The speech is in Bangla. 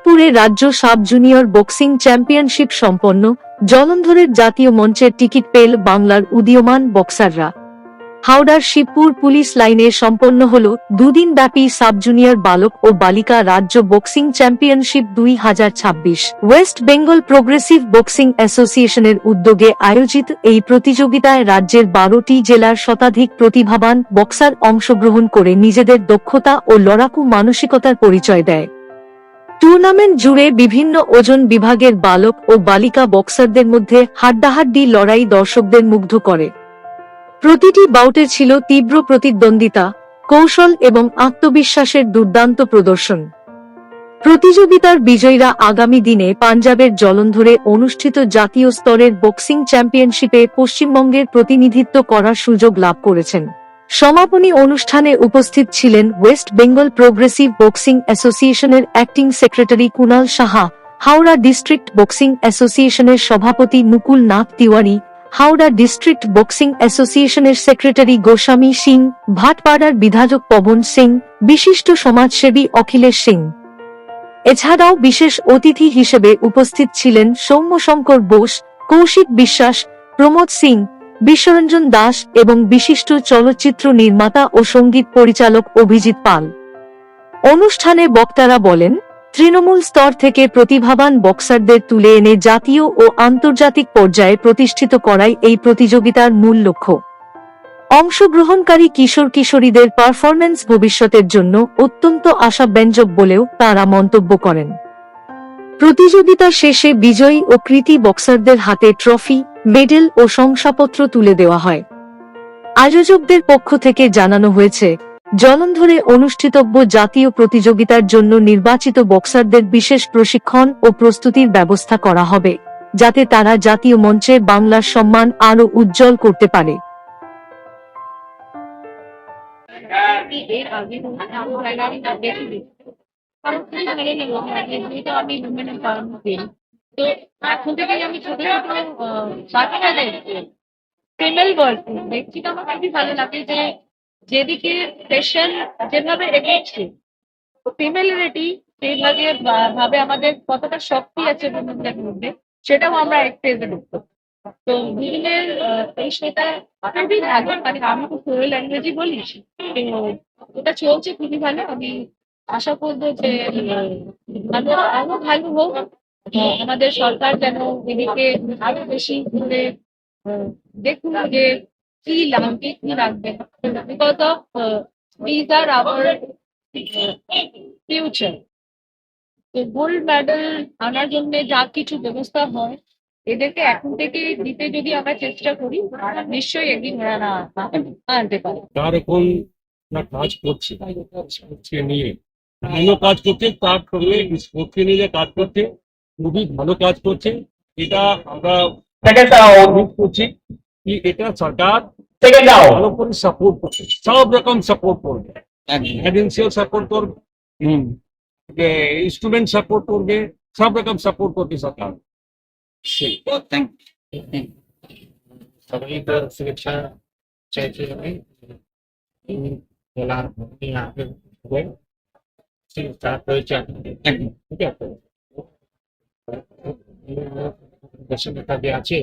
খড়গপুরে রাজ্য সাব জুনিয়র বক্সিং চ্যাম্পিয়নশিপ সম্পন্ন। জলন্ধরের জাতীয় মঞ্চের টিকিট পেল বাংলার উদীয়মান বক্সাররা। হাওড়ার শিবপুর পুলিশ লাইনে সম্পন্ন হল দুদিন ব্যাপী সাব জুনিয়র বালক ও বালিকা রাজ্য boxing championship 2026। West Bengal progressive boxing অ্যাসোসিয়েশনের উদ্যোগে আয়োজিত এই প্রতিযোগিতায় রাজ্যের 12টি জেলার শতাধিক প্রতিভাবান বক্সার অংশগ্রহণ করে নিজেদের দক্ষতা ও লড়াকু মানসিকতার পরিচয় দেয়। টুর্নামেন্ট জুড়ে বিভিন্ন ওজন বিভাগের বালক ও বালিকা বক্সারদের মধ্যে হাড্ডাহাড্ডি লড়াই দর্শকদের মুগ্ধ করে। প্রতিটি বাউটে ছিল তীব্র প্রতিদ্বন্দ্বিতা, কৌশল এবং আত্মবিশ্বাসের দুর্দান্ত প্রদর্শন। প্রতিযোগিতার বিজয়ীরা আগামী দিনে পাঞ্জাবের জলন্ধরে অনুষ্ঠিত জাতীয় স্তরের বক্সিং চ্যাম্পিয়নশিপে পশ্চিমবঙ্গের প্রতিনিধিত্ব করার সুযোগ লাভ করেছেন। সমাপনী অনুষ্ঠানে উপস্থিত ছিলেন ওয়েস্ট বেঙ্গল প্রোগ্রেসিভ বক্সিং অ্যাসোসিয়েশনের acting secretary Kunal Saha, Howrah district boxing অ্যাসোসিয়েশনের সভাপতি মুকুল নাথ তিওয়ারি, হাওড়া ডিস্ট্রিক্ট বক্সিং অ্যাসোসিয়েশনের সেক্রেটারি গোস্বামী সিং, ভাটপাড়ার বিধায়ক পবন সিং, বিশিষ্ট সমাজসেবী অখিলেশ সিং। এছাড়াও বিশেষ অতিথি হিসেবে উপস্থিত ছিলেন সৌম্যশঙ্কর বোস, কৌশিক বিশ্বাস, প্রমোদ সিং, বিশ্বরঞ্জন দাস এবং বিশিষ্ট চলচ্চিত্র নির্মাতা ও সঙ্গীত পরিচালক অভিজিৎ পাল। অনুষ্ঠানে বক্তারা বলেন, তৃণমূল স্তর থেকে প্রতিভাবান বক্সারদের তুলে এনে জাতীয় ও আন্তর্জাতিক পর্যায়ে প্রতিষ্ঠিত করাই এই প্রতিযোগিতার মূল লক্ষ্য। অংশগ্রহণকারী কিশোর কিশোরীদের পারফরম্যান্স ভবিষ্যতের জন্য অত্যন্ত আশাব্যঞ্জক বলেও তাঁরা মন্তব্য করেন। প্রতিযোগিতা শেষে বিজয়ী ও কৃতী বক্সারদের হাতে ট্রফি, মেডেল ও শংসাপত্র তুলে দেওয়া হয়। আয়োজকদের পক্ষ থেকে জানানো হয়েছে, জলন্ধরে অনুষ্ঠিতব্য জাতীয় প্রতিযোগিতার জন্য নির্বাচিত বক্সারদের বিশেষ প্রশিক্ষণ ও প্রস্তুতির ব্যবস্থা করা হবে, যাতে তারা জাতীয় মঞ্চে বাংলার সম্মান আরও উজ্জ্বল করতে পারে। এখন থেকেই আমি ছোট ছোট বাচ্চাদের ফিমেল ভার্সন দেখছি, তো আমার খুবই ভালো লাগে যে যেদিকে ফ্যাশন যেভাবে এগোচ্ছে, ফিমেলিটি সেইভাবে ভাবে আমাদের কতটা শক্তি আছে women-দের মধ্যে, সেটাও আমরা এক্সপ্রেস করতে। তো বিভিন্ন এই সেটা খুবই ভালো, মানে আমি তো ফ্লুয়েন্ট ল্যাঙ্গুয়েজই বলি, তো এটা চলছে খুবই ভালো। আমি আশা করবো যে ভালো আরো ভালো হোক। আমাদের সরকার যেন এদিকে আরো বেশি করে দেখুন যে কি লাগবে কি রাখবে, because of these are our future. তো গোল্ড মেডেল আনার জন্য যা কিছু ব্যবস্থা হয়, এদেরকে এখন থেকে দিতে যদি আমরা চেষ্টা করি, নিশ্চয়ই একদিন ওরা আনতে পারে। তার এখন কাজ করছে, স্পোর্টসকে নিয়ে বিভিন্ন কাজ করছে, তার সঙ্গে স্পোর্টসকে নিয়ে যে কাজ করছে খুবই ভালো কাজ করছে। এটা আমরা অনুরোধ করছি কি এটা সরকার ভালো করে সাপোর্ট করছে, সব রকম সাপোর্ট করবে, ফাইন্যান্সিয়াল সাপোর্ট করবে, ইনস্ট্রুমেন্ট সাপোর্ট করবে, সব রকম সাপোর্ট করবে সরকার। सभी को शुभेच्छा चाहते हैं। आगे हुए स्टार्ट हो जाए, ठीक है। दर्शन का भी আছে